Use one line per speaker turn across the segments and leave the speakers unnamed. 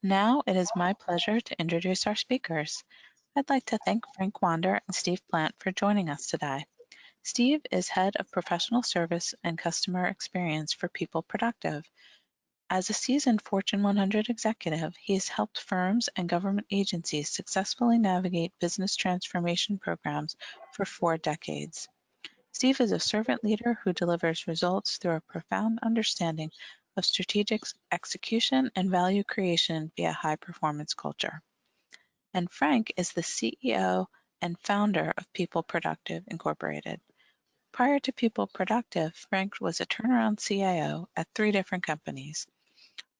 Now it is my pleasure to introduce our speakers. I'd like to thank Frank Wander and Steve Plante for joining us today. Steve is Head of Professional Service and Customer Experience for PeopleProductive. As a seasoned Fortune 100 executive, he has helped firms and government agencies successfully navigate business transformation programs for 4 decades. Steve is a servant leader who delivers results through a profound understanding of strategic execution and value creation via high-performance culture. And Frank is the CEO and founder of PeopleProductive Incorporated. Prior to PeopleProductive, Frank was a turnaround CIO at 3 different companies.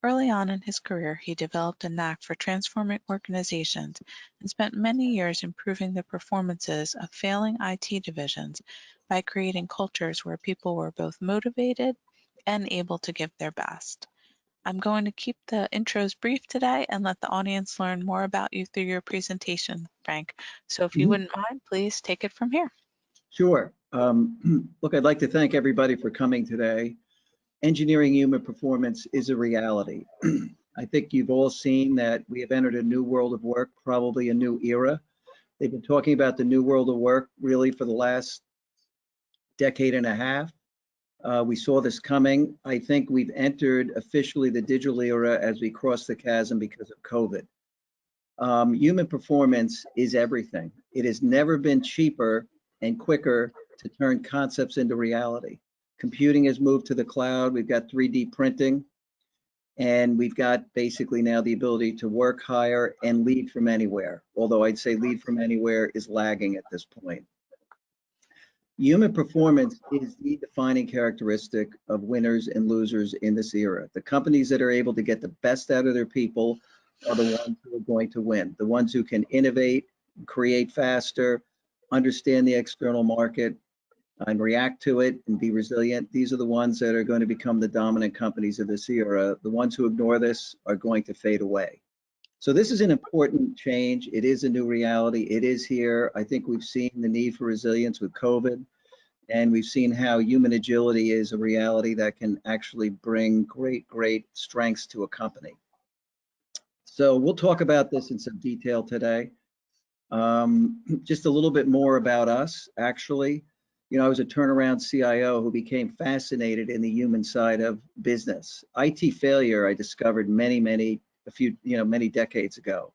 Early on in his career, he developed a knack for transforming organizations and spent many years improving the performances of failing IT divisions by creating cultures where people were both motivated and able to give their best. I'm going to keep the intros brief today and let the audience learn more about you through your presentation, Frank. So if you
Mhm.
wouldn't mind, please take it from here.
Sure. Look, I'd like to thank everybody for coming today. Engineering human performance is a reality. I think you've all seen that we have entered a new world of work, probably a new era. They've been talking about the new world of work really for the last decade and a half. We saw this coming. I think we've entered officially the digital era as we cross the chasm because of COVID. Human performance is everything. It has never been cheaper and quicker to turn concepts into reality. Computing has moved to the cloud. We've got 3D printing, and we've got basically now the ability to work, hire, and lead from anywhere. Although I'd say lead from anywhere is lagging at this point. Human performance is the defining characteristic of winners and losers in this era. The companies that are able to get the best out of their people are the ones who are going to win. The ones who can innovate, create faster, understand the external market, and react to it and be resilient. These are the ones that are going to become the dominant companies of this era. The ones who ignore this are going to fade away. So this is an important change. It is a new reality. It is here. I think we've seen the need for resilience with COVID, and we've seen how human agility is a reality that can actually bring great strengths to a company. So we'll talk about this in some detail today. Just a little bit more about us, actually. I was a turnaround CIO who became fascinated in the human side of business. IT failure, I discovered many decades ago,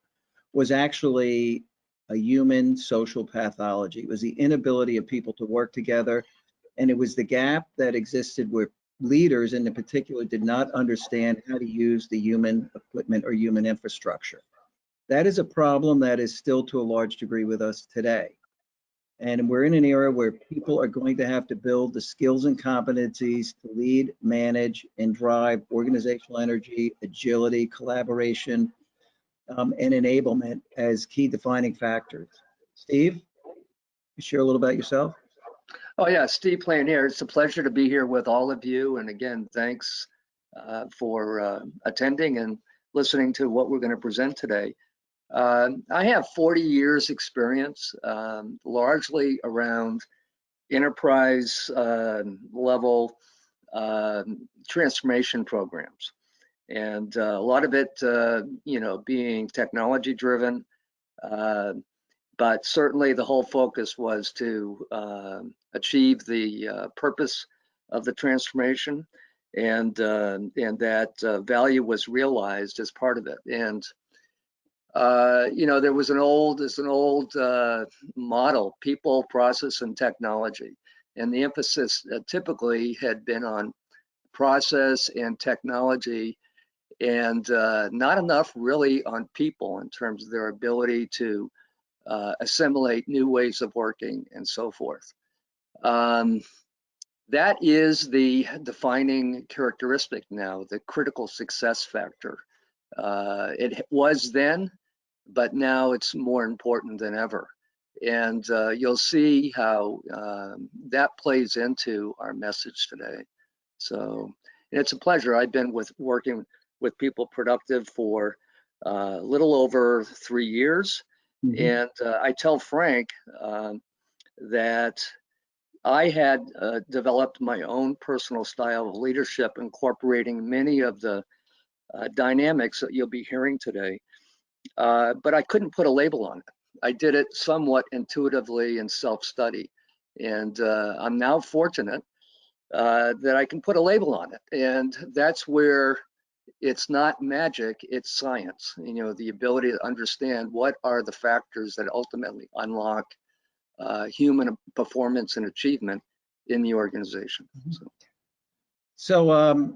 was actually a human social pathology. It was the inability of people to work together, and it was the gap that existed where leaders in particular did not understand how to use the human equipment or human infrastructure. That is a problem that is still to a large degree with us today. And we're in an era where people are going to have to build the skills and competencies to lead, manage, and drive organizational energy, agility, collaboration, and enablement as key defining factors. Steve, you share a little about yourself?
Oh yeah, Steve Plante here. It's a pleasure to be here with all of you. And again, thanks for attending and listening to what we're going to present today. I have 40 years experience, largely around enterprise level transformation programs. And a lot of it, being technology driven, but certainly the whole focus was to achieve the purpose of the transformation, and that value was realized as part of it. And there was an old model: people, process, and technology, and the emphasis typically had been on process and technology, and not enough really on people in terms of their ability to assimilate new ways of working and so forth. That is the defining characteristic now, the critical success factor. It was then, but now it's more important than ever. And you'll see how that plays into our message today. So it's a pleasure. I've been working with PeopleProductive for a little over 3 years. Mm-hmm. And I tell Frank that I had developed my own personal style of leadership, incorporating many of the dynamics that you'll be hearing today. But I couldn't put a label on it. I did it somewhat intuitively in self-study. And I'm now fortunate that I can put a label on it. And that's where it's not magic, it's science. You know, the ability to understand what are the factors that ultimately unlock human performance and achievement in the organization.
So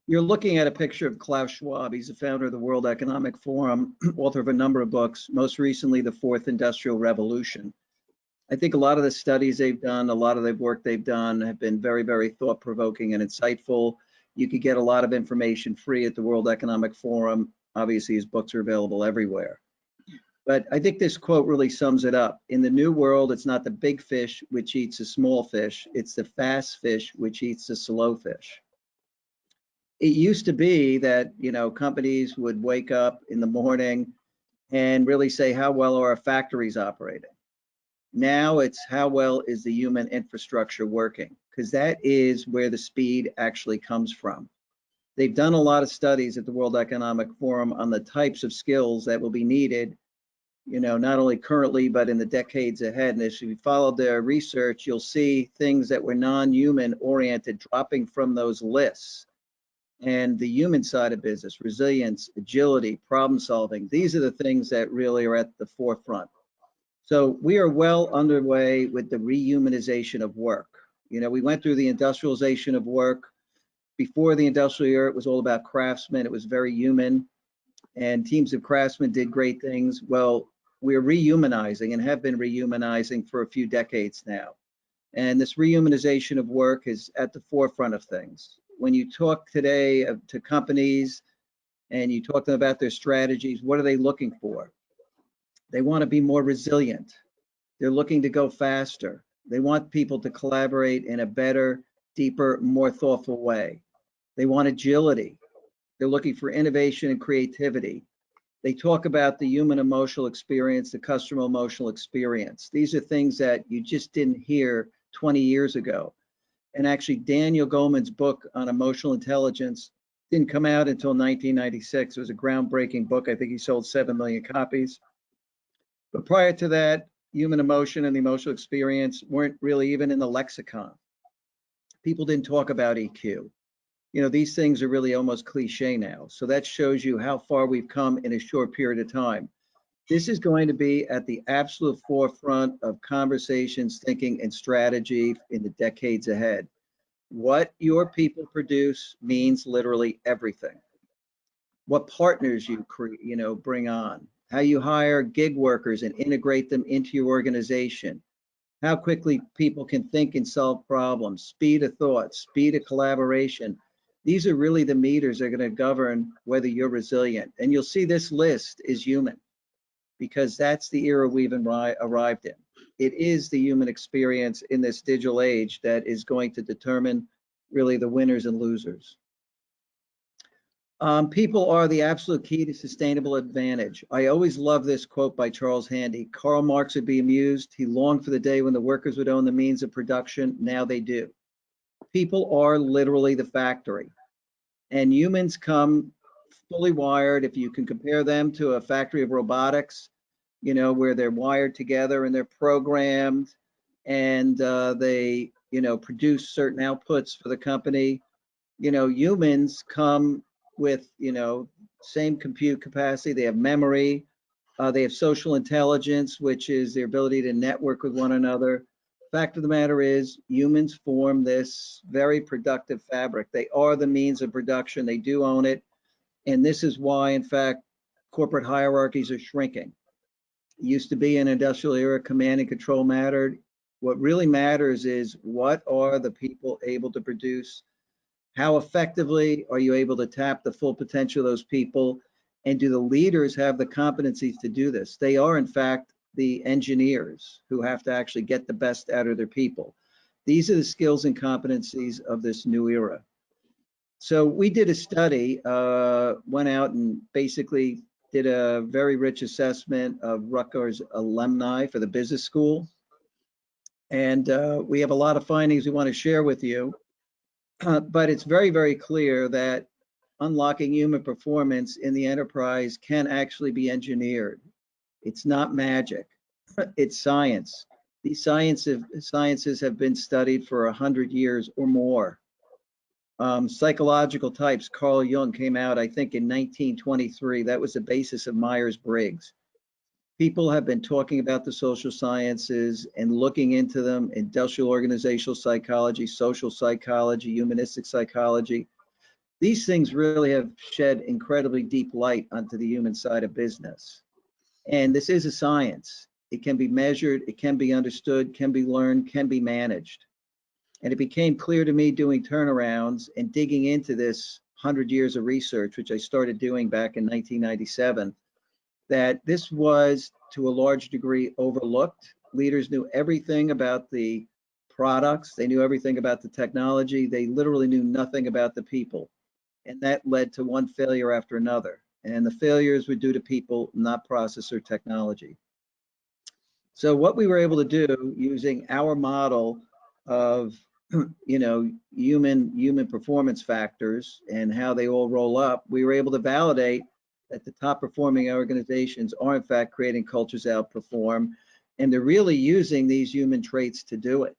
you're looking at a picture of Klaus Schwab. He's the founder of the World Economic Forum, author of a number of books, most recently, The Fourth Industrial Revolution. I think a lot of the studies they've done, a lot of the work they've done have been very, very thought-provoking and insightful. You could get a lot of information free at the World Economic Forum. Obviously, his books are available everywhere. But I think this quote really sums it up. In the new world, it's not the big fish which eats the small fish, it's the fast fish which eats the slow fish. It used to be that, you know, companies would wake up in the morning and really say, how well are our factories operating? Now it's how well is the human infrastructure working? Because that is where the speed actually comes from. They've done a lot of studies at the World Economic Forum on the types of skills that will be needed, you know, not only currently, but in the decades ahead. And if you follow their research, you'll see things that were non-human oriented dropping from those lists. And the human side of business, resilience, agility, problem solving, these are the things that really are at the forefront. So we are well underway with the rehumanization of work. You know, we went through the industrialization of work. Before the industrial era, it was all about craftsmen. It was very human, and teams of craftsmen did great things. Well, we're rehumanizing and have been rehumanizing for a few decades now. And this rehumanization of work is at the forefront of things. When you talk today to companies and you talk to them about their strategies, what are they looking for? They want to be more resilient. They're looking to go faster. They want people to collaborate in a better, deeper, more thoughtful way. They want agility. They're looking for innovation and creativity. They talk about the human emotional experience, the customer emotional experience. These are things that you just didn't hear 20 years ago. And actually, Daniel Goleman's book on emotional intelligence didn't come out until 1996. It was a groundbreaking book. I think he sold 7 million copies. But prior to that, human emotion and the emotional experience weren't really even in the lexicon. People didn't talk about EQ. You know, these things are really almost cliche now. So that shows you how far we've come in a short period of time. This is going to be at the absolute forefront of conversations, thinking, and strategy in the decades ahead. What your people produce means literally everything. What partners you bring on, how you hire gig workers and integrate them into your organization, how quickly people can think and solve problems, speed of thought, speed of collaboration. These are really the meters that are going to govern whether you're resilient. And you'll see this list is human, because that's the era we've arrived in. It is the human experience in this digital age that is going to determine really the winners and losers. People are the absolute key to sustainable advantage. I always love this quote by Charles Handy. Karl Marx would be amused. He longed for the day when the workers would own the means of production. Now they do. People are literally the factory, and humans come fully wired. If you can compare them to a factory of robotics, you know, where they're wired together and they're programmed, and they, you know, produce certain outputs for the company. You know, humans come with, you know, same compute capacity. They have memory. They have social intelligence, which is their ability to network with one another. Fact of the matter is, humans form this very productive fabric. They are the means of production. They do own it. And this is why, in fact, corporate hierarchies are shrinking. It used to be an industrial era, command and control mattered. What really matters is, what are the people able to produce? How effectively are you able to tap the full potential of those people? And do the leaders have the competencies to do this? They are, in fact, the engineers who have to actually get the best out of their people. These are the skills and competencies of this new era. So we did a study, went out and basically did a very rich assessment of Rutgers alumni for the business school. And we have a lot of findings we want to share with you. But it's very, very clear that unlocking human performance in the enterprise can actually be engineered. It's not magic, it's science. These sciences have been studied for 100 years or more. Psychological types, Carl Jung came out, I think, in 1923. That was the basis of Myers-Briggs. People have been talking about the social sciences and looking into them: industrial organizational psychology, social psychology, humanistic psychology. These things really have shed incredibly deep light onto the human side of business. And this is a science. It can be measured, it can be understood, can be learned, can be managed. And it became clear to me doing turnarounds and digging into this 100 years of research, which I started doing back in 1997, that this was to a large degree overlooked. Leaders knew everything about the products, they knew everything about the technology, they literally knew nothing about the people. And that led to one failure after another. And the failures were due to people, not process or technology. So what we were able to do using our model of human performance factors and how they all roll up, we were able to validate that the top performing organizations are in fact creating cultures outperform, and they're really using these human traits to do it.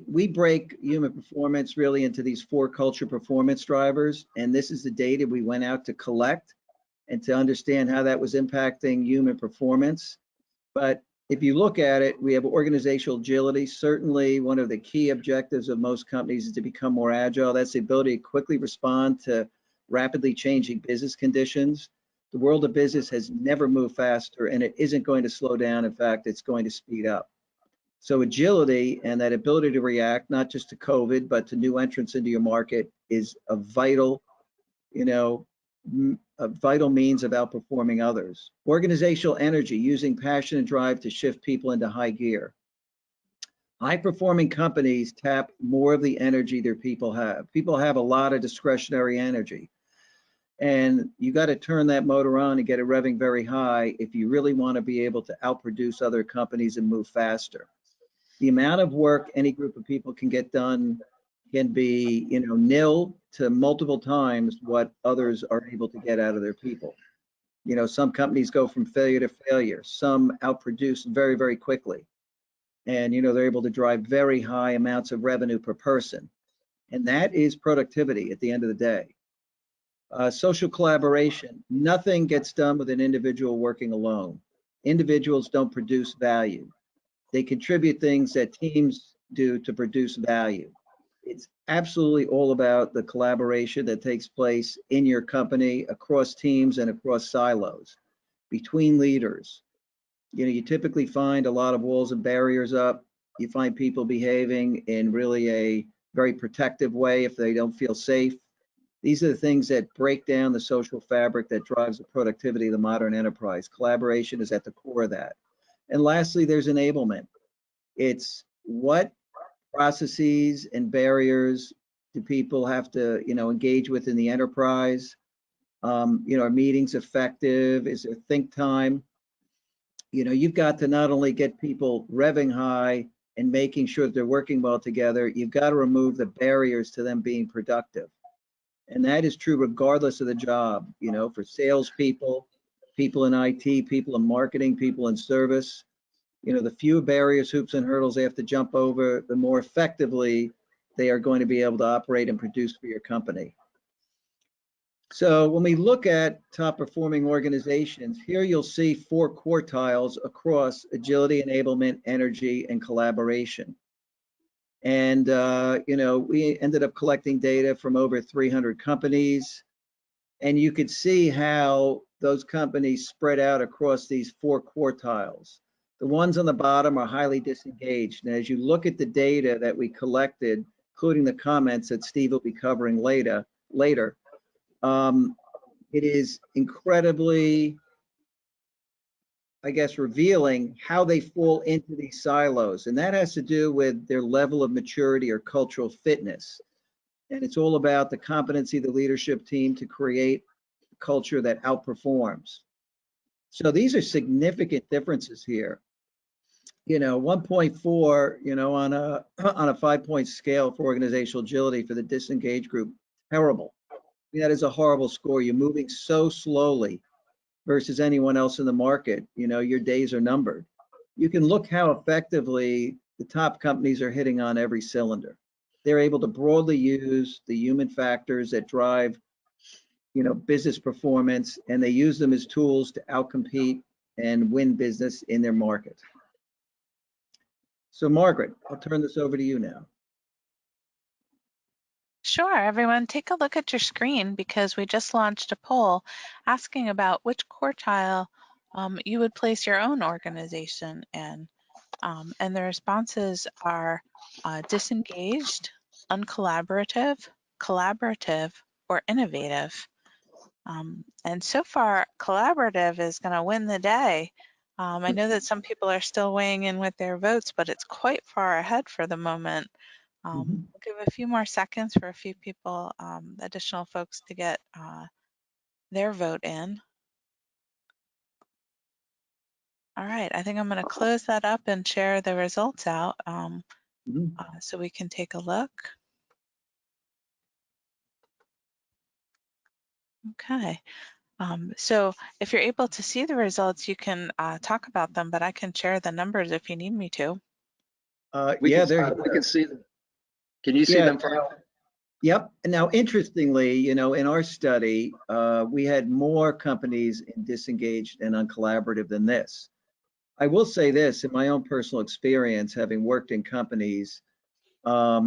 We break human performance really into these 4 culture performance drivers, and this is the data we went out to collect and to understand how that was impacting human performance. But if you look at it, we have organizational agility. Certainly one of the key objectives of most companies is to become more agile. That's the ability to quickly respond to rapidly changing business conditions. The world of business has never moved faster, and it isn't going to slow down. In fact, it's going to speed up. So agility and that ability to react, not just to COVID, but to new entrants into your market, is a vital means of outperforming others. Organizational energy, using passion and drive to shift people into high gear. High-performing companies tap more of the energy their people have. People have a lot of discretionary energy, and you got to turn that motor on and get it revving very high if you really want to be able to outproduce other companies and move faster. The amount of work any group of people can get done can be, nil to multiple times what others are able to get out of their people. Some companies go from failure to failure. Some outproduce very, very quickly. And, they're able to drive very high amounts of revenue per person. And that is productivity at the end of the day. Social collaboration. Nothing gets done with an individual working alone. Individuals don't produce value. They contribute things that teams do to produce value. It's absolutely all about the collaboration that takes place in your company, across teams and across silos, between leaders. You typically find a lot of walls and barriers up. You find people behaving in really a very protective way if they don't feel safe. These are the things that break down the social fabric that drives the productivity of the modern enterprise. Collaboration is at the core of that. And lastly, there's enablement. It's what processes and barriers do people have to, engage with in the enterprise? Are meetings effective? Is there think time? You've got to not only get people revving high and making sure that they're working well together, you've got to remove the barriers to them being productive. And that is true regardless of the job, for salespeople, people in IT, people in marketing, people in service. The fewer barriers, hoops, and hurdles they have to jump over, the more effectively they are going to be able to operate and produce for your company. So when we look at top performing organizations, here you'll see 4 quartiles across agility, enablement, energy, and collaboration. And, we ended up collecting data from over 300 companies. And you could see how those companies spread out across these 4 quartiles. The ones on the bottom are highly disengaged. And as you look at the data that we collected, including the comments that Steve will be covering later, it is incredibly, revealing how they fall into these silos. And that has to do with their level of maturity or cultural fitness. And it's all about the competency of the leadership team to create a culture that outperforms. So these are significant differences here. 1.4, on a on a 5-point scale for organizational agility for the disengaged group, terrible. That is a horrible score. You're moving so slowly versus anyone else in the market. Your days are numbered. You can look how effectively the top companies are hitting on every cylinder. They're able to broadly use the human factors that drive, business performance, and they use them as tools to outcompete and win business in their market. So Margaret, I'll turn this over to you now.
Sure, everyone, take a look at your screen because we just launched a poll asking about which quartile you would place your own organization in. And the responses are disengaged, uncollaborative, collaborative, or innovative. And so far, collaborative is going to win the day. I know that some people are still weighing in with their votes, but it's quite far ahead for the moment. We'll give a few more seconds for a few people, additional folks to get their vote in. All right, I think I'm going to close that up and share the results out so we can take a look. Okay. So if you're able to see the results, you can talk about them, but I can share the numbers if you need me to.
We
Yeah,
can see them. Can you see them, Frank?
Yep. And now, interestingly, in our study, we had more companies in disengaged and uncollaborative than this. I will say this, in my own personal experience, having worked in companies, there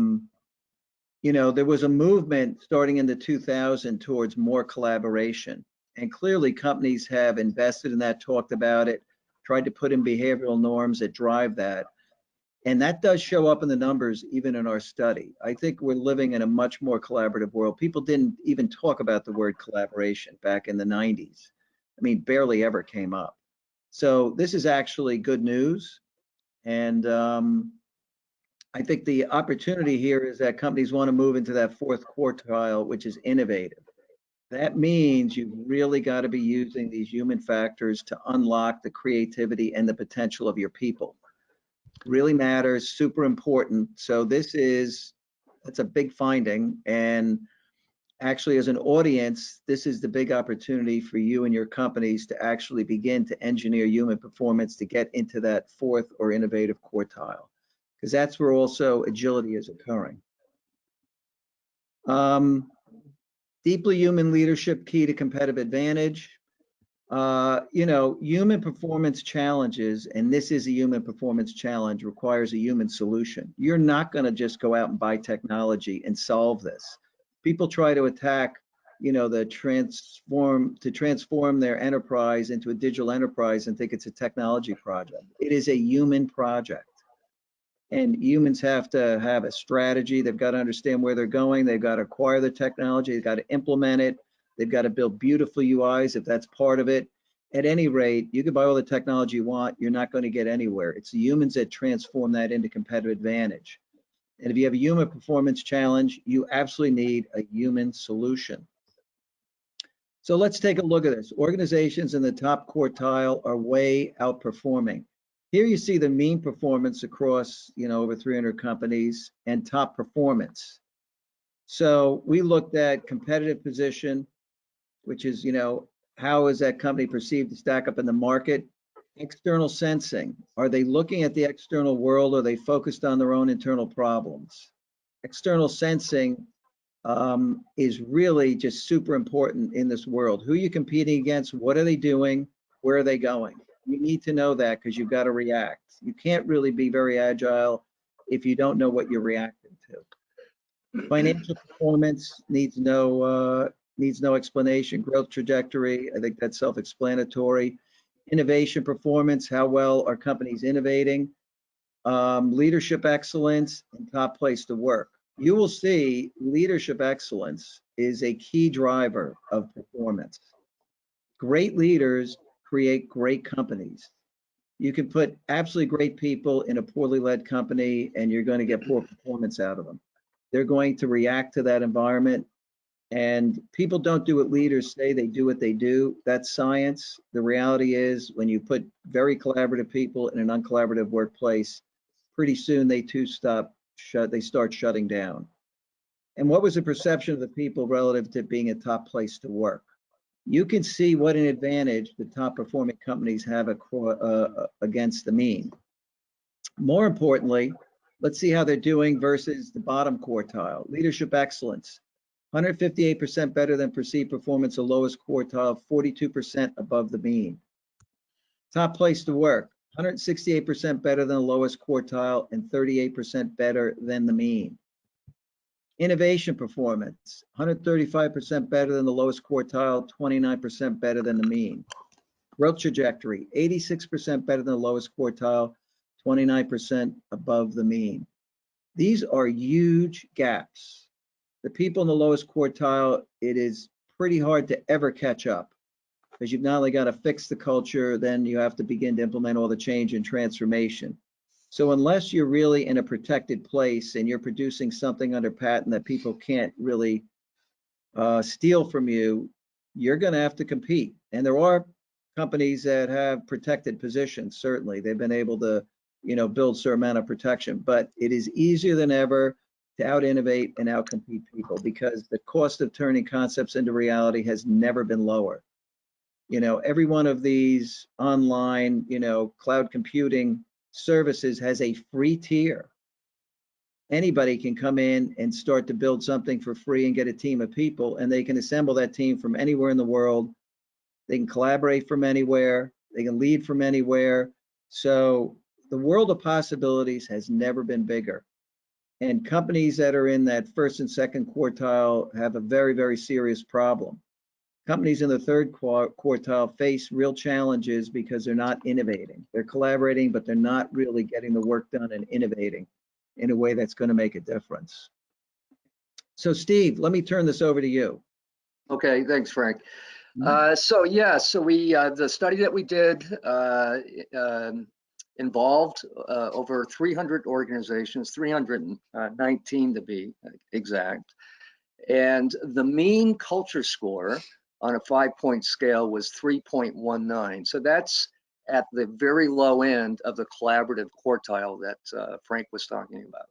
was a movement starting in the 2000 towards more collaboration. And clearly companies have invested in that, talked about it, tried to put in behavioral norms that drive that. And that does show up in the numbers, even in our study. I think we're living in a much more collaborative world. People didn't even talk about the word collaboration back in the 90s. I mean, barely ever came up. So this is actually good news. And I think the opportunity here is that companies want to move into that fourth quartile, which is innovative. That means you've really got to be using these human factors to unlock the creativity and the potential of your people. Really matters, super important. So that's a big finding. And actually, as an audience, this is the big opportunity for you and your companies to actually begin to engineer human performance to get into that fourth or innovative quartile, because that's where also agility is occurring. Deeply human leadership, key to competitive advantage. Human performance challenges, and this is a human performance challenge, requires a human solution. You're not going to just go out and buy technology and solve this. People try to attack, transform their enterprise into a digital enterprise and think it's a technology project. It is a human project. And humans have to have a strategy. They've got to understand where they're going. They've got to acquire the technology. They've got to implement it. They've got to build beautiful UIs if that's part of it. At any rate, you can buy all the technology you want. You're not going to get anywhere. It's the humans that transform that into competitive advantage. And if you have a human performance challenge, you absolutely need a human solution. So let's take a look at this. Organizations in the top quartile are way outperforming. Here you see the mean performance across, over 300 companies and top performance. So we looked at competitive position, which is, how is that company perceived to stack up in the market? External sensing. Are they looking at the external world? Or are they focused on their own internal problems? External sensing is really just super important in this world. Who are you competing against? What are they doing? Where are they going? You need to know that because you've got to react. You can't really be very agile if you don't know what you're reacting to. Financial performance needs no explanation. Growth trajectory, I think that's self-explanatory. Innovation performance, how well are companies innovating? Leadership excellence, and top place to work. You will see leadership excellence is a key driver of performance. Great leaders create great companies. You can put absolutely great people in a poorly led company and you're going to get poor performance out of them. They're going to react to that environment And people don't do what leaders say, they do what they do. That's science. The reality is when you put very collaborative people in an uncollaborative workplace, pretty soon they too start shutting down. And what was the perception of the people relative to being a top place to work? You can see what an advantage the top performing companies have against the mean. More importantly, let's see how they're doing versus the bottom quartile. Leadership excellence, 158% better than perceived performance, the lowest quartile, 42% above the mean. Top place to work, 168% better than the lowest quartile and 38% better than the mean. Innovation performance, 135% better than the lowest quartile, 29% better than the mean. Growth trajectory, 86% better than the lowest quartile, 29% above the mean. These are huge gaps. The people in the lowest quartile, it is pretty hard to ever catch up because you've not only got to fix the culture, then you have to begin to implement all the change and transformation. So unless you're really in a protected place and you're producing something under patent that people can't really steal from you, you're going to have to compete. And there are companies that have protected positions. Certainly, they've been able to, build a certain amount of protection. But it is easier than ever to out-innovate and out-compete people because the cost of turning concepts into reality has never been lower. Every one of these online, cloud computing services has a free tier. Anybody can come in and start to build something for free and get a team of people, and they can assemble that team from anywhere in the world. They can collaborate from anywhere. They can lead from anywhere. So the world of possibilities has never been bigger. And companies that are in that first and second quartile have a very, very serious problem. Companies in the third quartile face real challenges because they're not innovating. They're collaborating, but they're not really getting the work done and innovating in a way that's going to make a difference. So Steve, let me turn this over to you.
Okay, thanks, Frank. So the study that we did involved over 300 organizations, 319 to be exact. And the mean culture score on a 5-point scale was 3.19. So that's at the very low end of the collaborative quartile that Frank was talking about.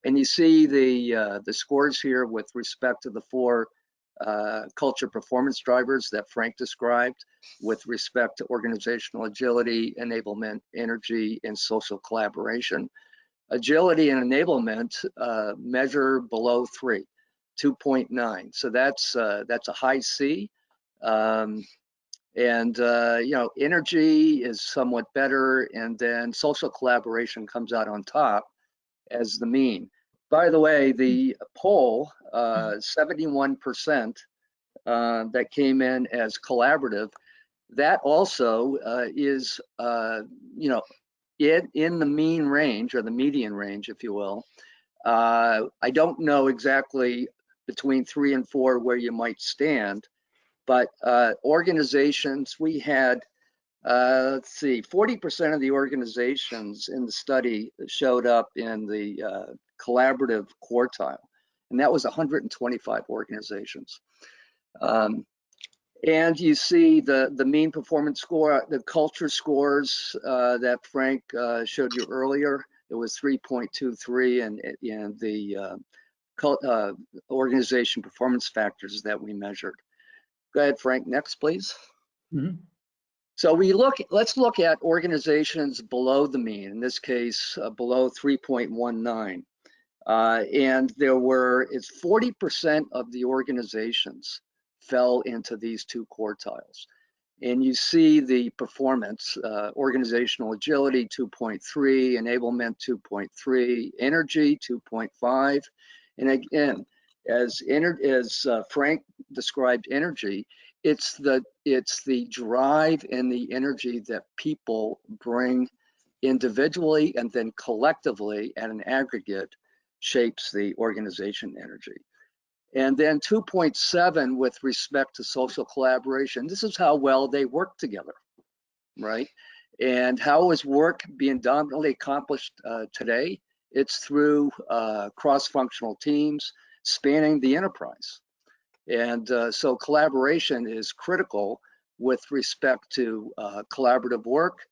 And you see the scores here with respect to the 4 culture performance drivers that Frank described with respect to organizational agility, enablement, energy, and social collaboration. Agility and enablement measure below 3, 2.9. So that's a high C. Energy is somewhat better, and then social collaboration comes out on top as the mean. By the way, the poll, 71% that came in as collaborative, that also is, in the mean range or the median range, if you will. I don't know exactly between 3 and 4 where you might stand, but organizations, we had, 40% of the organizations in the study showed up in the collaborative quartile, and that was 125 organizations. And you see the mean performance score, the culture scores that Frank showed you earlier. It was 3.23, and the organization performance factors that we measured. Go ahead, Frank. Next, please.
Mm-hmm.
So let's look at organizations below the mean. In this case, below 3.19. And it's 40% of the organizations fell into these 2 quartiles. And you see the performance, organizational agility 2.3, enablement 2.3, energy 2.5. And again, as Frank described energy, it's the drive and the energy that people bring individually and then collectively at an aggregate shapes the organization energy. And then 2.7 with respect to social collaboration. This is how well they work together, right? And how is work being dominantly accomplished today? It's through cross-functional teams spanning the enterprise. And so collaboration is critical with respect to collaborative work,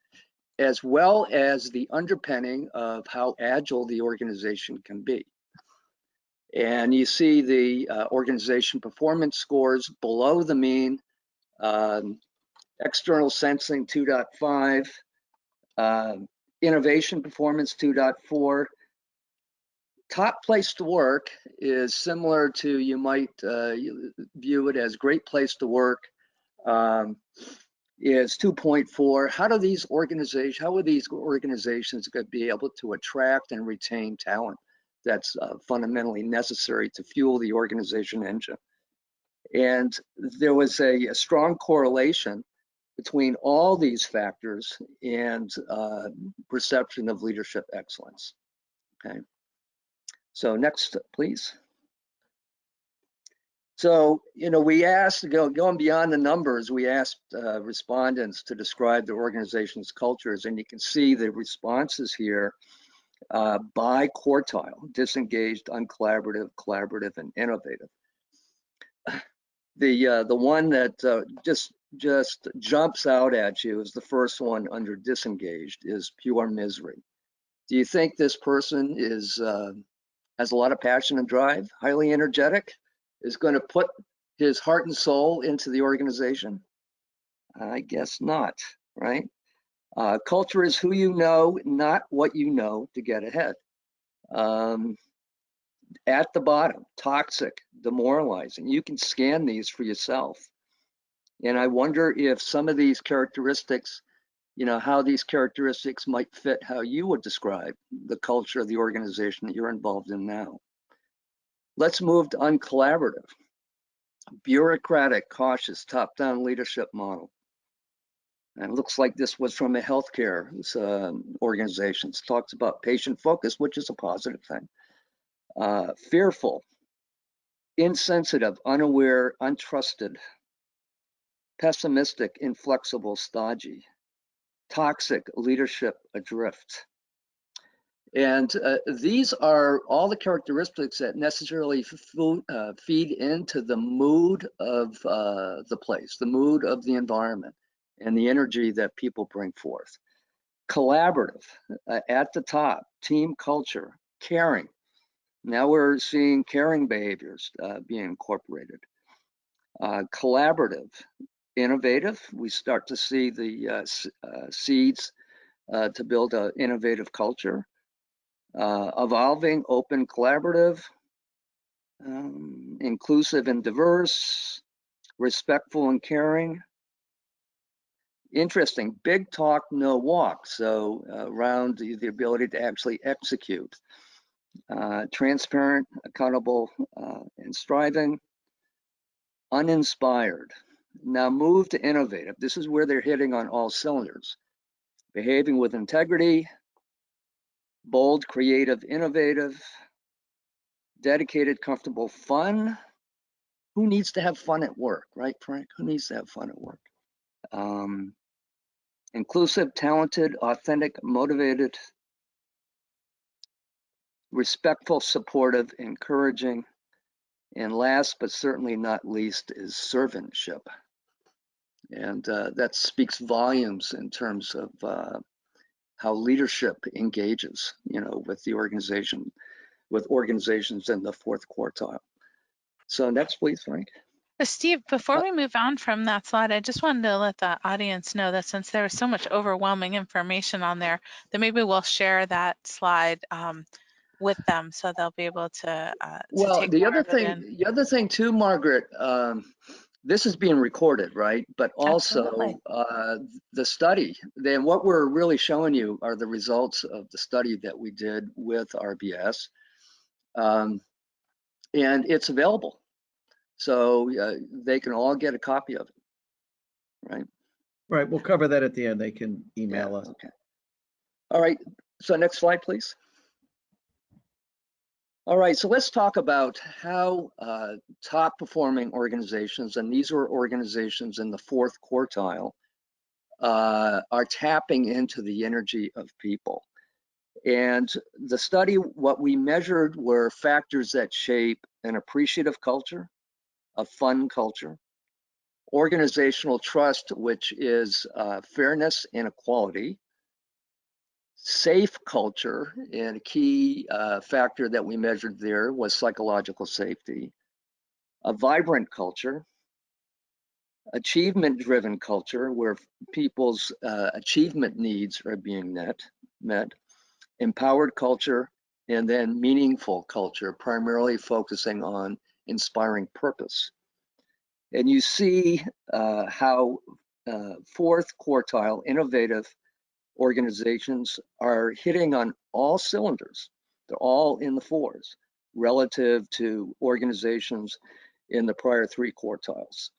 as well as the underpinning of how agile the organization can be. And you see the organization performance scores below the mean, external sensing 2.5, innovation performance 2.4. Top place to work is similar to, you might view it as great place to work, is 2.4. How are these organizations going to be able to attract and retain talent that's fundamentally necessary to fuel the organization engine? And there was a strong correlation between all these factors and perception of leadership excellence. Okay. So next, please. So, we asked, going beyond the numbers, we asked respondents to describe their organization's cultures, and you can see the responses here by quartile: disengaged, uncollaborative, collaborative, and innovative. The one that just jumps out at you is the first one under disengaged, is pure misery. Do you think this person is has a lot of passion and drive, highly energetic, is going to put his heart and soul into the organization? I guess not, right? Culture is who you know, not what you know to get ahead. At the bottom, toxic, demoralizing. You can scan these for yourself. And I wonder if some of these characteristics, how these characteristics might fit how you would describe the culture of the organization that you're involved in now. Let's move to uncollaborative. Bureaucratic, cautious, top-down leadership model. And it looks like this was from a healthcare organization. It talks about patient focus, which is a positive thing. Fearful, insensitive, unaware, untrusted, pessimistic, inflexible, stodgy, toxic, leadership adrift. And these are all the characteristics that necessarily feed into the mood of the place, the mood of the environment, and the energy that people bring forth. Collaborative, at the top, team culture, caring. Now we're seeing caring behaviors being incorporated. Collaborative, innovative. We start to see the seeds to build an innovative culture. Evolving, open, collaborative, inclusive and diverse, respectful and caring. Interesting, big talk, no walk. So around the ability to actually execute. Transparent, accountable, and striving. Uninspired. Now move to innovative. This is where they're hitting on all cylinders. Behaving with integrity, bold, creative, innovative, dedicated, comfortable, fun. Who needs to have fun at work, right, Frank? Who needs to have fun at work? Inclusive, talented, authentic, motivated, respectful, supportive, encouraging, and last but certainly not least is servantship. And that speaks volumes in terms of how leadership engages, with the organization, with organizations in the fourth quartile. So next, please, Frank.
Steve, before we move on from that slide, I just wanted to let the audience know that since there was so much overwhelming information on there, that maybe we'll share that slide with them so they'll be able to
well,
take
the
more
other
of it
thing,
in.
the other thing too, Margaret, this is being recorded, right? But also the study. Then what we're really showing you are the results of the study that we did with RBS, and it's available, so they can all get a copy of it, right?
Right, we'll cover that at the end. They can email us.
Okay. All right. So next slide, please. All right, so let's talk about how top performing organizations, and these are organizations in the fourth quartile, are tapping into the energy of people. And the study, what we measured were factors that shape an appreciative culture, a fun culture, organizational trust, which is fairness and equality, safe culture, and a key factor that we measured there was psychological safety, a vibrant culture, achievement-driven culture where people's achievement needs are being met, empowered culture, and then meaningful culture, primarily focusing on inspiring purpose. And you see how fourth quartile innovative organizations are hitting on all cylinders. They're all in the fours relative to organizations in the prior three quartiles.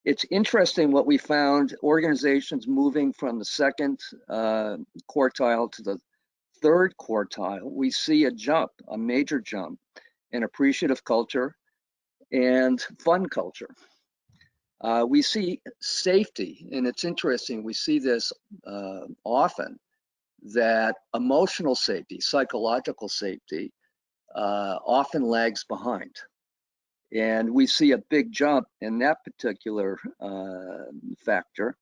It's interesting what we found, organizations moving from the second quartile to the third quartile, we see a jump, a major jump in appreciative culture and fun culture. We see safety, and it's interesting, we see this often, that emotional safety, psychological safety, often lags behind. And we see a big jump in that particular factor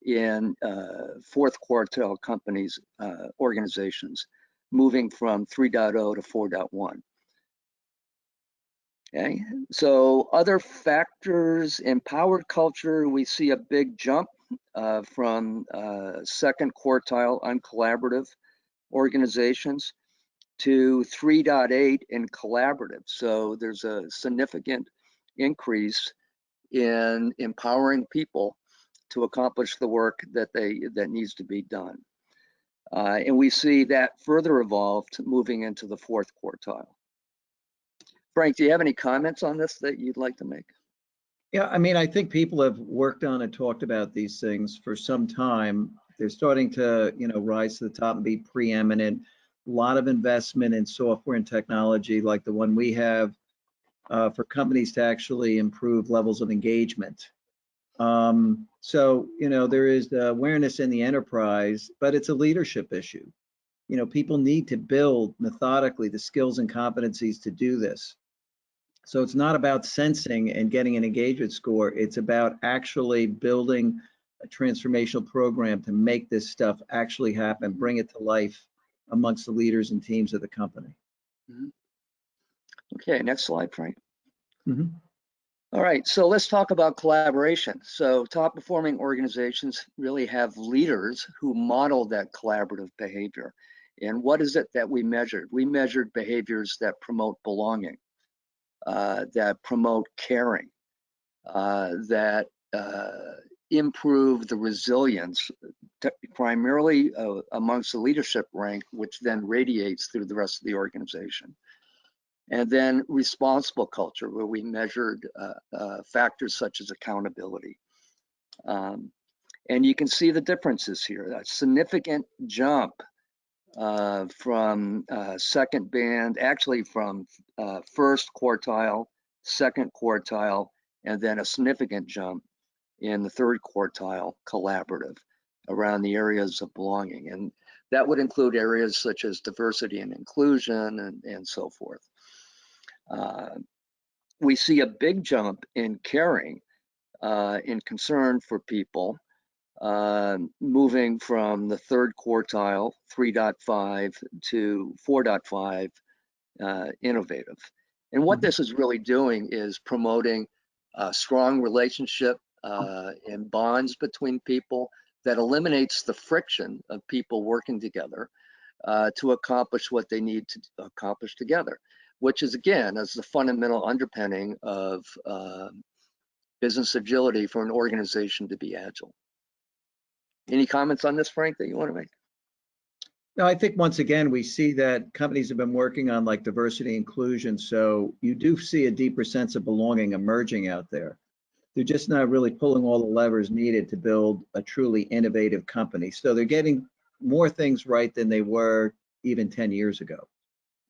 in fourth quartile companies, organizations, moving from 3.0 to 4.1. Okay, so other factors, empowered culture, we see a big jump from second quartile uncollaborative organizations to 3.8 in collaborative. So there's a significant increase in empowering people to accomplish the work that needs to be done. And we see that further evolved moving into the fourth quartile. Frank, do you have any comments on this that you'd like to make?
Yeah, I mean, I think people have worked on and talked about these things for some time. They're starting to, rise to the top and be preeminent. A lot of investment in software and technology like the one we have for companies to actually improve levels of engagement. So, there is the awareness in the enterprise, but it's a leadership issue. People need to build methodically the skills and competencies to do this. So it's not about sensing and getting an engagement score. It's about actually building a transformational program to make this stuff actually happen, bring it to life amongst the leaders and teams of the company.
Mm-hmm. Okay, next slide, Frank.
Mm-hmm.
All right, so let's talk about collaboration. So top performing organizations really have leaders who model that collaborative behavior. And what is it that we measured? We measured behaviors that promote belonging, that promote caring, that improve the resilience, primarily amongst the leadership rank, which then radiates through the rest of the organization. And then responsible culture, where we measured factors such as accountability. And you can see the differences here, a significant jump from second band, actually from first quartile, second quartile, and then a significant jump in the third quartile collaborative around the areas of belonging. And that would include areas such as diversity and inclusion and so forth. We see a big jump in caring, in concern for people, moving from the third quartile, 3.5 to 4.5 innovative. And what this is really doing is promoting a strong relationship and bonds between people that eliminates the friction of people working together to accomplish what they need to accomplish together, which is, again, is the fundamental underpinning of business agility for an organization to be agile. Any comments on this, Frank, that you want to make?
No, I think once again, we see that companies have been working on like diversity inclusion. So you do see a deeper sense of belonging emerging out there. They're just not really pulling all the levers needed to build a truly innovative company. So they're getting more things right than they were even 10 years ago.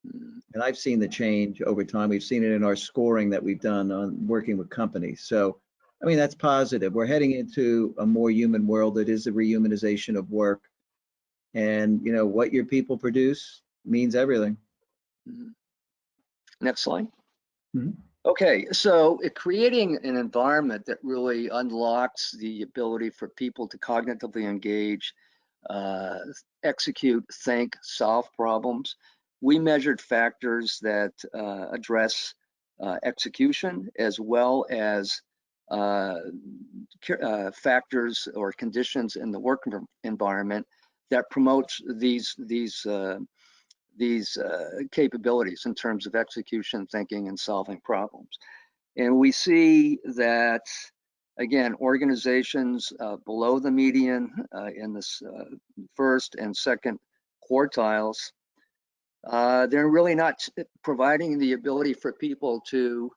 And I've seen the change over time. We've seen it in our scoring that we've done on working with companies. So, I mean, that's positive. We're heading into a more human world. It is a rehumanization of work. And, what your people produce means everything.
Next slide. Okay, so creating an environment that really unlocks the ability for people to cognitively engage, uh, execute, think, solve problems. We measured factors that address execution, as well as uh, factors or conditions in the work environment that promotes these capabilities in terms of execution, thinking, and solving problems. And we see that, again, organizations below the median in this first and second quartiles, they're really not providing the ability for people to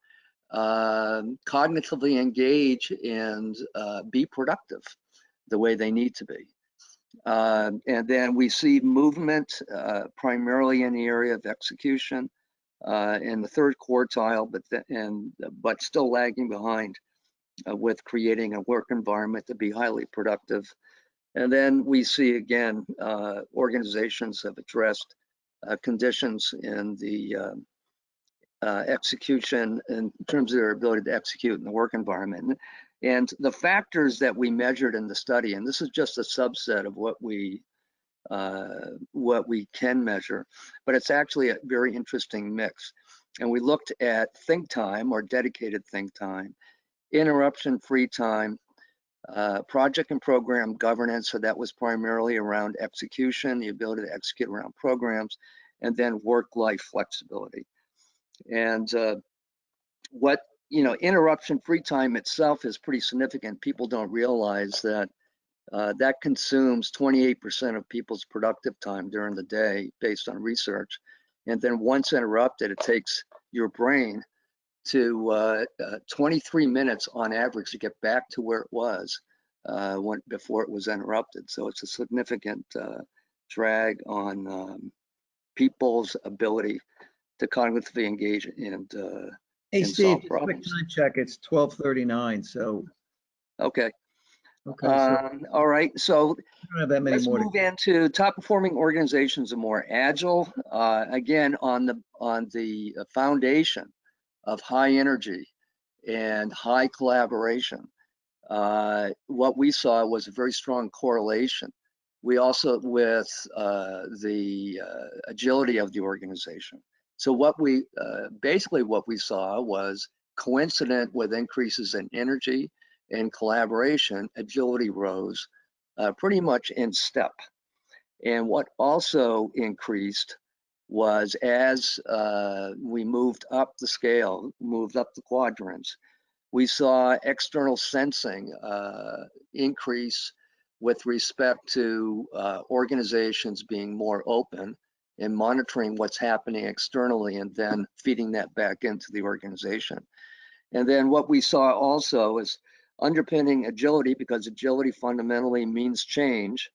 cognitively engage and be productive the way they need to be. And then we see movement primarily in the area of execution in the third quartile, but still lagging behind with creating a work environment to be highly productive. And then we see again, organizations have addressed conditions in the execution in terms of their ability to execute in the work environment. And the factors that we measured in the study, and this is just a subset of what we can measure, but it's actually a very interesting mix. And we looked at think time or dedicated think time, interruption-free time, project and program governance, so that was primarily around execution, the ability to execute around programs, and then work-life flexibility. And what, interruption-free time itself is pretty significant. People don't realize that that consumes 28% of people's productive time during the day based on research. And then once interrupted, it takes your brain to 23 minutes on average to get back to where it was before it was interrupted. So it's a significant drag on people's ability to cognitively engage and
Hey,
and
Steve,
solve
just a quick
problems.
time check. It's 12:39. So,
Okay.
okay, so
All right. So
we don't have that many
let's
more to
move
go.
into top performing organizations are more agile. Again, on the foundation of high energy and high collaboration. What we saw was a very strong correlation. We also with the agility of the organization. So what we basically what we saw was coincident with increases in energy and collaboration, agility rose pretty much in step. And what also increased was as we moved up the scale, moved up the quadrants, we saw external sensing increase with respect to organizations being more open and monitoring what's happening externally and then feeding that back into the organization. And then what we saw also is underpinning agility, because agility fundamentally means change,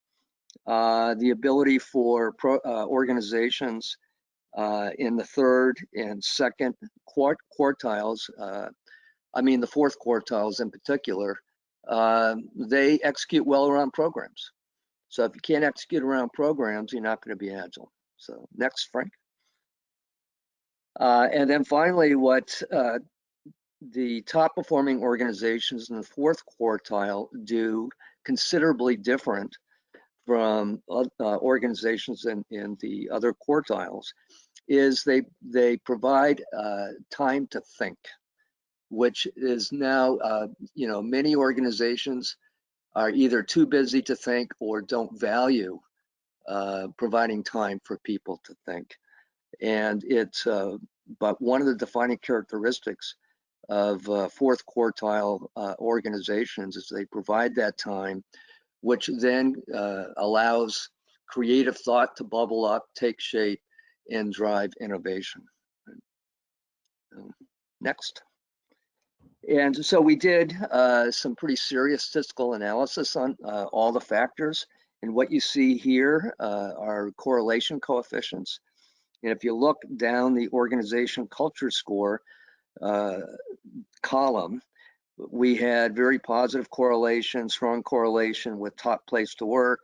the ability for organizations in the third and second quartiles, the fourth quartiles in particular, they execute well around programs. So if you can't execute around programs, you're not going to be agile. So next, Frank. And then finally, what the top performing organizations in the fourth quartile do considerably different from organizations in the other quartiles is they provide time to think, which is now, many organizations are either too busy to think or don't value providing time for people to think. And it's, but one of the defining characteristics of fourth quartile organizations is they provide that time, which then allows creative thought to bubble up, take shape, and drive innovation. Next. And so we did some pretty serious statistical analysis on all the factors. And what you see here are correlation coefficients. And if you look down the organization culture score column, we had very positive correlation, strong correlation with top place to work,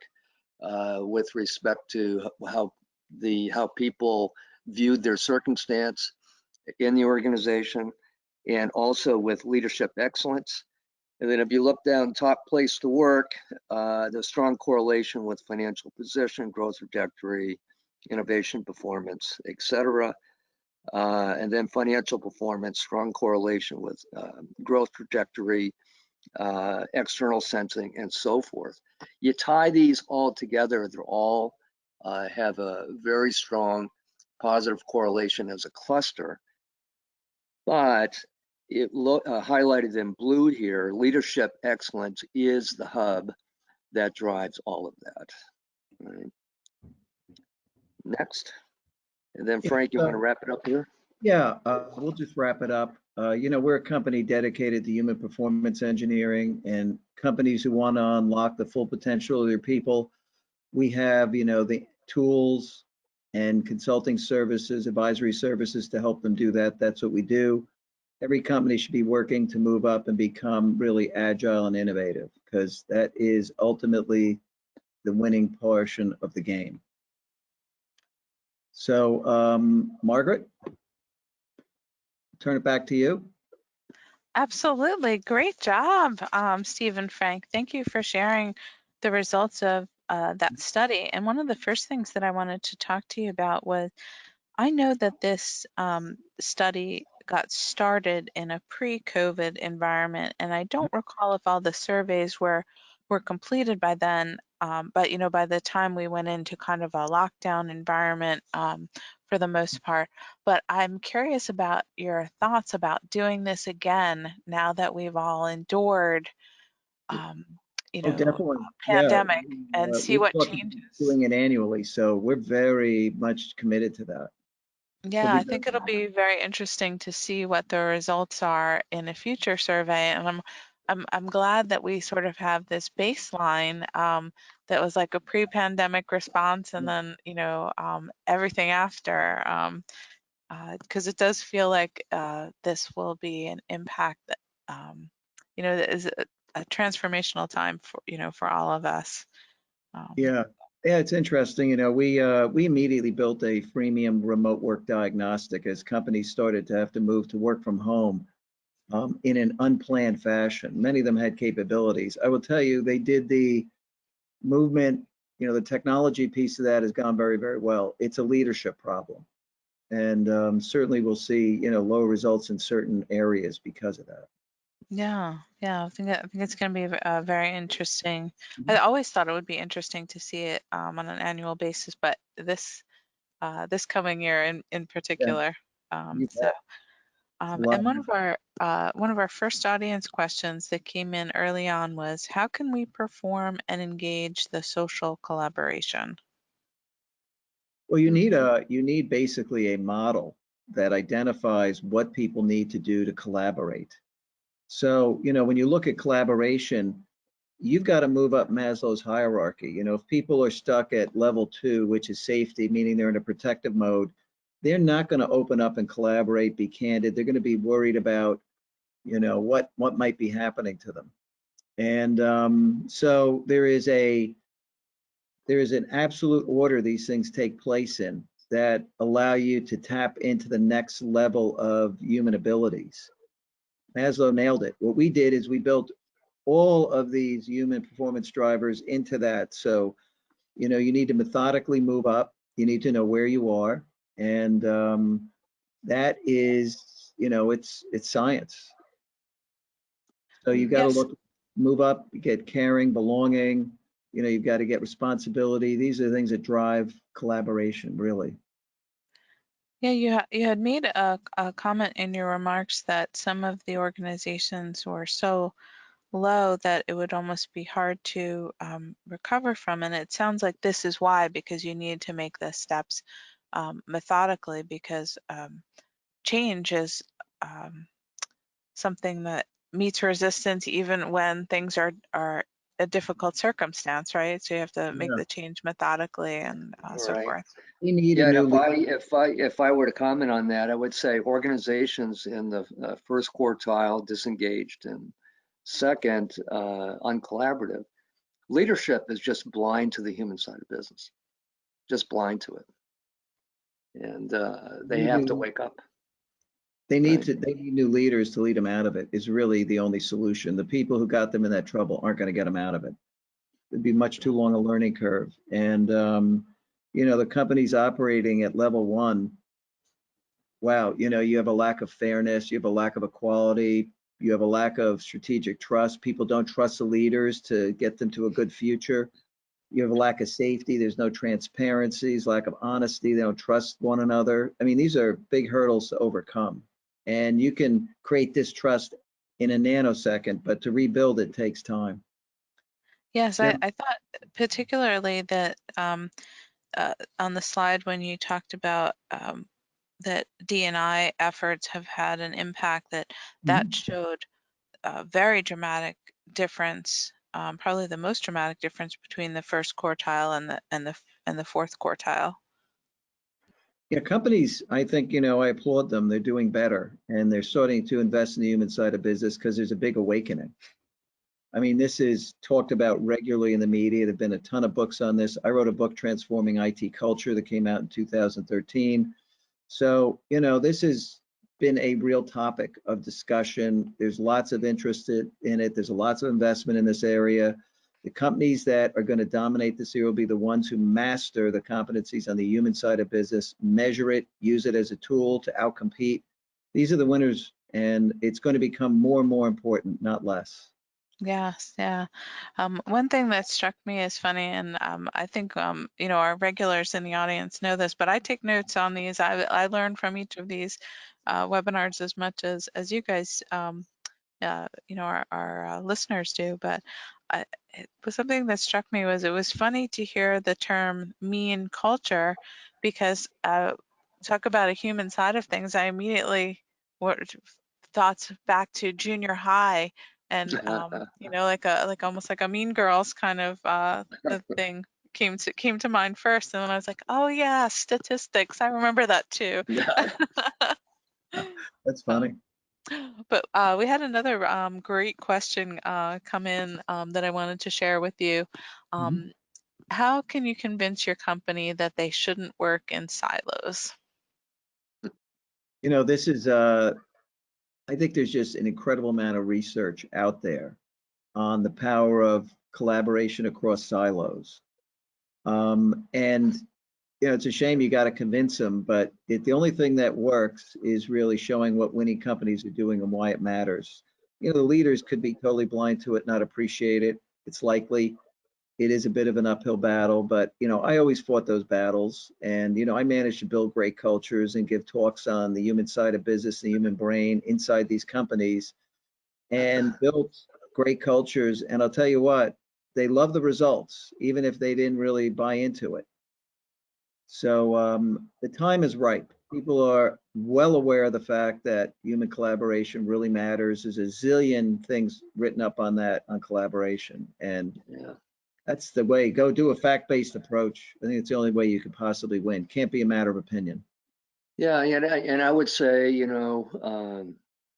with respect to how people viewed their circumstance in the organization. and also with leadership excellence. And then if you look down top place to work, the strong correlation with financial position, growth trajectory, innovation performance, etc. And then financial performance, strong correlation with growth trajectory, external sensing, and so forth. You tie these all together, they're all have a very strong positive correlation as a cluster. But it highlighted in blue here, leadership excellence is the hub that drives all of that. Right. Next. And then Frank, you want to wrap it up here?
Yeah, we'll just wrap it up. We're a company dedicated to human performance engineering, and companies who want to unlock the full potential of their people. We have, the tools and consulting services, advisory services to help them do that. That's what we do. Every company should be working to move up and become really agile and innovative, because that is ultimately the winning portion of the game. So, Margaret, turn it back to you.
Absolutely. Great job, Steve and Frank. Thank you for sharing the results of that study. And one of the first things that I wanted to talk to you about was, I know that this study got started in a pre-COVID environment, and I don't recall if all the surveys were completed by then. But by the time we went into kind of a lockdown environment, for the most part. But I'm curious about your thoughts about doing this again now that we've all endured,
Oh, definitely. Yeah,
pandemic, and see
we're
what
talking
changes.
doing it annually, so we're very much committed to that.
Yeah, I think it'll be very interesting to see what the results are in a future survey, and I'm glad that we sort of have this baseline that was like a pre-pandemic response, and then everything after, because it does feel like this will be an impact that that is a transformational time for all of us.
Yeah, it's interesting. We immediately built a freemium remote work diagnostic as companies started to have to move to work from home in an unplanned fashion. Many of them had capabilities. I will tell you, they did the movement. The technology piece of that has gone very, very well. It's a leadership problem, and certainly we'll see low results in certain areas because of that.
Yeah, I think it's going to be very interesting. I always thought it would be interesting to see it on an annual basis, but this coming year in
Yeah,
particular.
you
So,
bet. It's a lot.
and one of our first audience questions that came in early on was, how can we perform and engage the social collaboration?
Well, you need basically a model that identifies what people need to do to collaborate. So, when you look at collaboration, you've got to move up Maslow's hierarchy. If people are stuck at level 2, which is safety, meaning they're in a protective mode, they're not going to open up and collaborate, be candid. They're going to be worried about, what might be happening to them. And so there is an absolute order these things take place in that allow you to tap into the next level of human abilities. Maslow nailed it. What we did is we built all of these human performance drivers into that. So, you need to methodically move up. You need to know where you are. And that is, it's science. So you've got
Yes.
to move up, get caring, belonging, you've got to get responsibility. These are the things that drive collaboration, really.
Yeah, you had made a comment in your remarks that some of the organizations were so low that it would almost be hard to recover from. And it sounds like this is why, because you need to make the steps methodically, because change is something that meets resistance even when things are a difficult circumstance, right? So you have to make
Yeah.
the change methodically and so
Right.
forth.
We need a
Yeah, and
new
if I were to comment on that, I would say organizations in the first quartile disengaged, and second, uncollaborative. Leadership is just blind to the human side of business, just blind to it, and they have to wake up.
They need
Right.
they need new leaders to lead them out of it is really the only solution. The people who got them in that trouble aren't going to get them out of it. It'd be much too long a learning curve. And, the company's operating at level one. Wow, you have a lack of fairness, you have a lack of equality, you have a lack of strategic trust. People don't trust the leaders to get them to a good future. You have a lack of safety. There's no transparencies, lack of honesty. They don't trust one another. I mean, these are big hurdles to overcome. And you can create distrust in a nanosecond, but to rebuild it takes time.
Yes,
Yeah.
I thought particularly that on the slide when you talked about that D&I efforts have had an impact, that
Mhm.
showed a very dramatic difference, probably the most dramatic difference between the first quartile and the fourth quartile.
Yeah, companies, I think, I applaud them. They're doing better and they're starting to invest in the human side of business because there's a big awakening. I mean, this is talked about regularly in the media. There've been a ton of books on this. I wrote a book, Transforming IT Culture, that came out in 2013. So, this has been a real topic of discussion. There's lots of interest in it. There's lots of investment in this area. The companies that are going to dominate this area will be the ones who master the competencies on the human side of business, measure it, use it as a tool to outcompete. These are the winners, and it's going to become more and more important, not less.
Yes, yeah. One thing that struck me as funny, and I think our regulars in the audience know this, but I take notes on these. I learn from each of these webinars as much as you guys, our listeners do. But it was something that struck me was it was funny to hear the term mean culture, because talk about a human side of things. I immediately what thoughts back to junior high and like almost like a Mean Girls kind of a thing came to mind first, and then I was like, oh yeah, statistics. I remember that too.
That's
Um,
funny.
but we had another great question come in that I wanted to share with you.
Mhm.
Um, how can you convince your company that they shouldn't work in silos?
This is, I think there's just an incredible amount of research out there on the power of collaboration across silos. And it's a shame you got to convince them, but the only thing that works is really showing what winning companies are doing and why it matters. The leaders could be totally blind to it, not appreciate it. It's likely. It is a bit of an uphill battle, but I always fought those battles, and I managed to build great cultures and give talks on the human side of business, the human brain inside these companies, and built great cultures. And I'll tell you what, they love the results, even if they didn't really buy into it. So the time is ripe. People are well aware of the fact that human collaboration really matters. There's a zillion things written up on that, on collaboration. And
Yeah.
that's the way. Go do a fact-based approach. I think it's the only way you could possibly win. Can't be a matter of opinion.
Yeah, and I would say,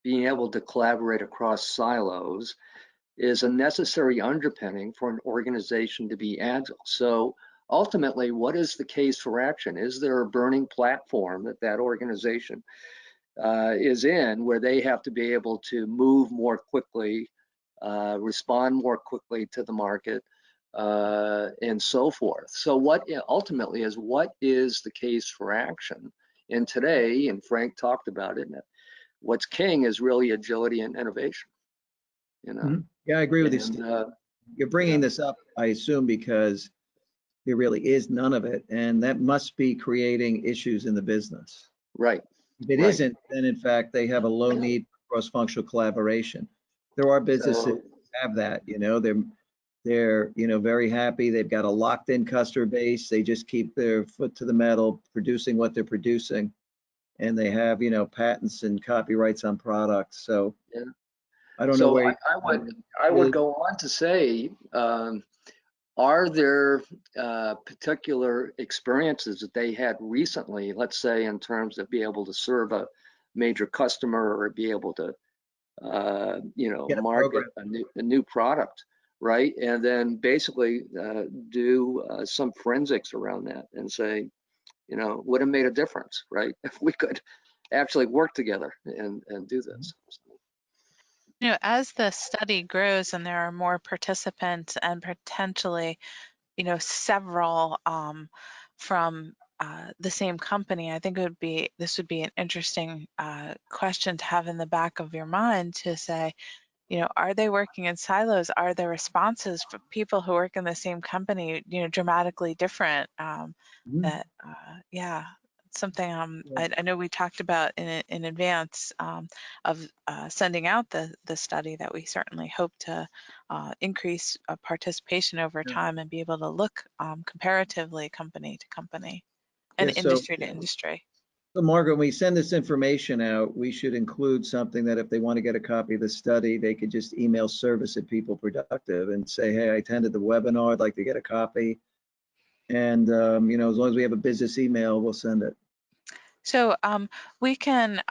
being able to collaborate across silos is a necessary underpinning for an organization to be agile. So ultimately, what is the case for action? Is there a burning platform that organization is in where they have to be able to move more quickly, respond more quickly to the market, and so forth? So what ultimately is what is the case for action? And today, and Frank talked about it, what's king is really agility and innovation, you know.
Mhm. Yeah, I agree with you,
And
Steve. You're bringing
yeah,
this up, I assume, because there really is none of it, and that must be creating issues in the business.
right,
If it
right.
isn't, then in fact, they have a low need for cross-functional collaboration. There are businesses
So
that have that, they're very happy. They've got a locked-in customer base. They just keep their foot to the metal, producing what they're producing, and they have, patents and copyrights on products. So
yeah.
I don't know
So
where
I would
really.
go on to say, are there particular experiences that they had recently, let's say in terms of be able to serve a major customer or be able to,
Get a
market
program.
a new product, right? And then basically do some forensics around that and say, would have made a difference, right? If we could actually work together and do this.
You know, as the study grows and there are more participants and potentially, you know, several from the same company, I think this would be an interesting question to have in the back of your mind to say, you know, are they working in silos? Are the responses for people who work in the same company, you know, dramatically different?
Mhm.
Yeah, something
Yeah.
I know we talked about in advance of sending out the study that we certainly hope to increase participation over
Yeah.
time and be able to look comparatively company to company and
Yeah,
industry to industry.
so Margaret, when we send this information out, we should include something that if they want to get a copy of the study, they could just email service at PeopleProductive and say, hey, I attended the webinar, I'd like to get a copy. And, you know, as long as we have a business email, we'll send it.
So we can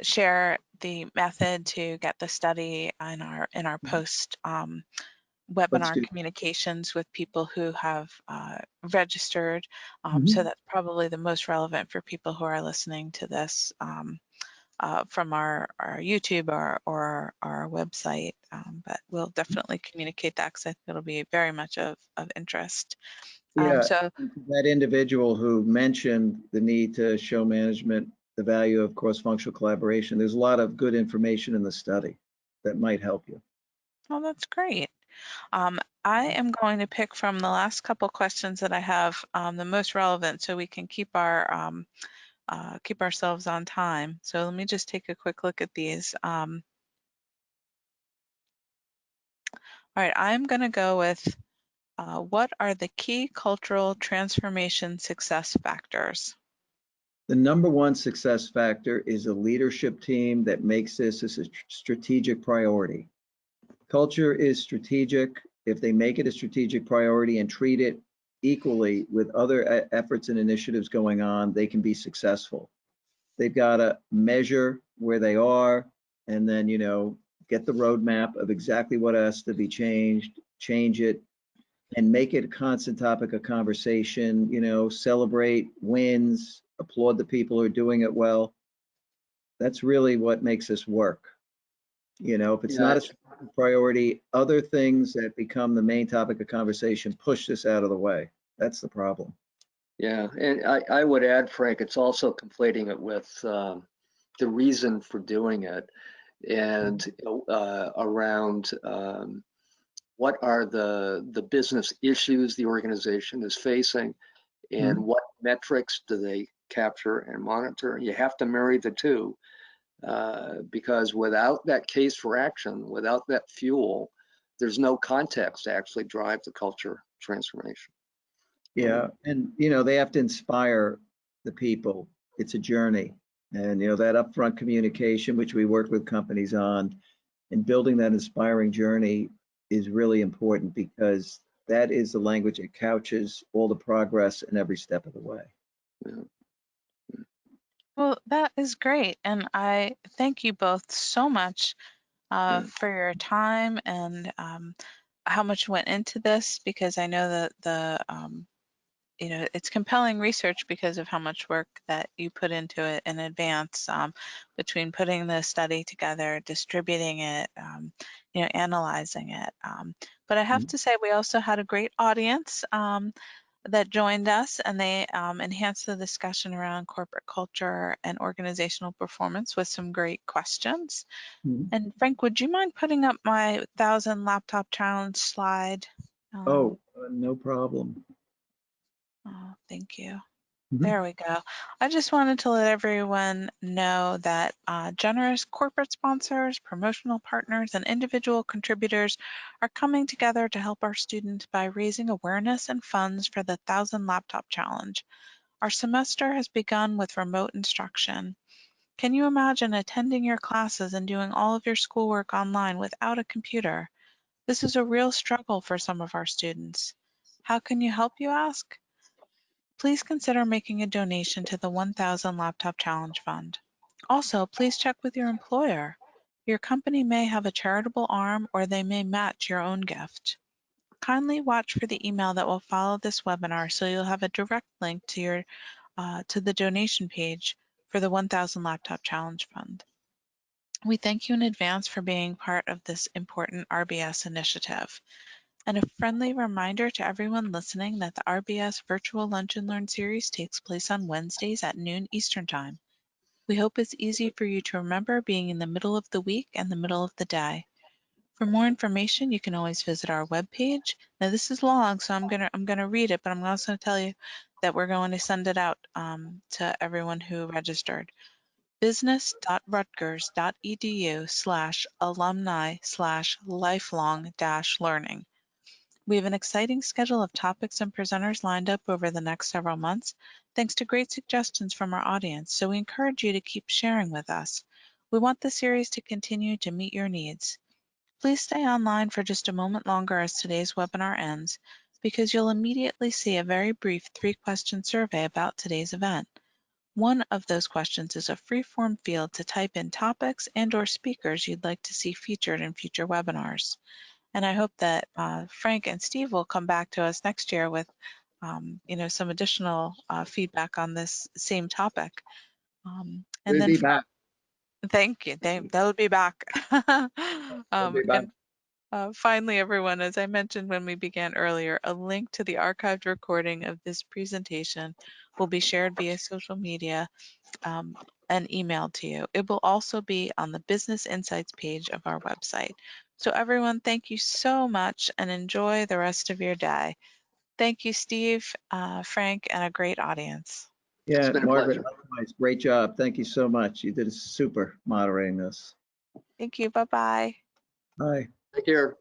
share the method to get the study in our post
Let's
webinar
do.
communications with people who have registered. So
Mhm.
that's probably the most relevant for people who are listening to this from our YouTube or our website. But we'll definitely communicate that because I think it'll be very much of interest.
Yeah,
So
that individual who mentioned the need to show management the value of cross-functional collaboration, there's a lot of good information in the study that might help you.
well, that's great. I am going to pick from the last couple questions that I have the most relevant so we can keep ourselves on time. So let me just take a quick look at these. All right, I'm going to go with what are the key cultural transformation success factors?
The number one success factor is a leadership team that makes this as a strategic priority. Culture is strategic. If they make it a strategic priority and treat it equally with other efforts and initiatives going on, they can be successful. They've got to measure where they are and then, you know, get the roadmap of exactly what has to be changed, change it, and make it a constant topic of conversation, you know, celebrate wins, applaud the people who are doing it well. That's really what makes this work. You know, if it's
Yeah,
not a priority, other things that become the main topic of conversation push this out of the way. That's the problem.
yeah, and I would add, Frank, it's also conflating it with the reason for doing it and around what are the business issues the organization is facing and
Mhm.
what metrics do they capture and monitor. You have to marry the two because without that case for action, without that fuel, there's no context to actually drive the culture transformation.
Yeah, and you know, they have to inspire the people. It's a journey. And you know, that upfront communication, which we work with companies on, and building that inspiring journey is really important because that is the language that couches all the progress in every step of the way.
Yeah,
Well, that is great. And I thank you both so much
yeah,
for your time and how much went into this because I know that you know, it's compelling research because of how much work that you put into it in advance between putting the study together, distributing it, you know, analyzing it. But I have
Mhm.
to say, we also had a great audience that joined us and they enhanced the discussion around corporate culture and organizational performance with some great questions.
Mhm.
And Frank, would you mind putting up my 1,000 laptop challenge slide?
Oh, no problem.
Oh, thank you.
Mhm.
There we go. I just wanted to let everyone know that generous corporate sponsors, promotional partners, and individual contributors are coming together to help our students by raising awareness and funds for the 1,000 Laptop Challenge. Our semester has begun with remote instruction. Can you imagine attending your classes and doing all of your schoolwork online without a computer? This is a real struggle for some of our students. How can you help, you ask? Please consider making a donation to the 1,000 Laptop Challenge Fund. Also, please check with your employer. Your company may have a charitable arm or they may match your own gift. Kindly watch for the email that will follow this webinar so you'll have a direct link to the donation page for the 1000 Laptop Challenge Fund. We thank you in advance for being part of this important RBS initiative. And a friendly reminder to everyone listening that the RBS Virtual Lunch and Learn series takes place on Wednesdays at noon Eastern Time. We hope it's easy for you to remember, being in the middle of the week and the middle of the day. For more information, you can always visit our webpage. Now this is long, so I'm gonna read it, but I'm also gonna tell you that we're going to send it out to everyone who registered. business.rutgers.edu/alumni/lifelong-learning. We have an exciting schedule of topics and presenters lined up over the next several months, thanks to great suggestions from our audience, so we encourage you to keep sharing with us. We want the series to continue to meet your needs. Please stay online for just a moment longer as today's webinar ends, because you'll immediately see a very brief 3-question survey about today's event. One of those questions is a free-form field to type in topics and/or speakers you'd like to see featured in future webinars. And I hope that Frank and Steve will come back to us next year with some additional feedback on this same topic. And
We'll
then
be back.
thank you. They'll be back.
We'll be back.
And finally, everyone, as I mentioned when we began earlier, a link to the archived recording of this presentation will be shared via social media and emailed to you. It will also be on the Business Insights page of our website. So everyone, thank you so much and enjoy the rest of your day. Thank you, Steve, Frank, and a great audience.
It's
Yeah,
been a
Margaret,
pleasure.
likewise, great job. Thank you so much. You did a super moderating this.
Thank you. Bye-bye.
Bye.
Take care.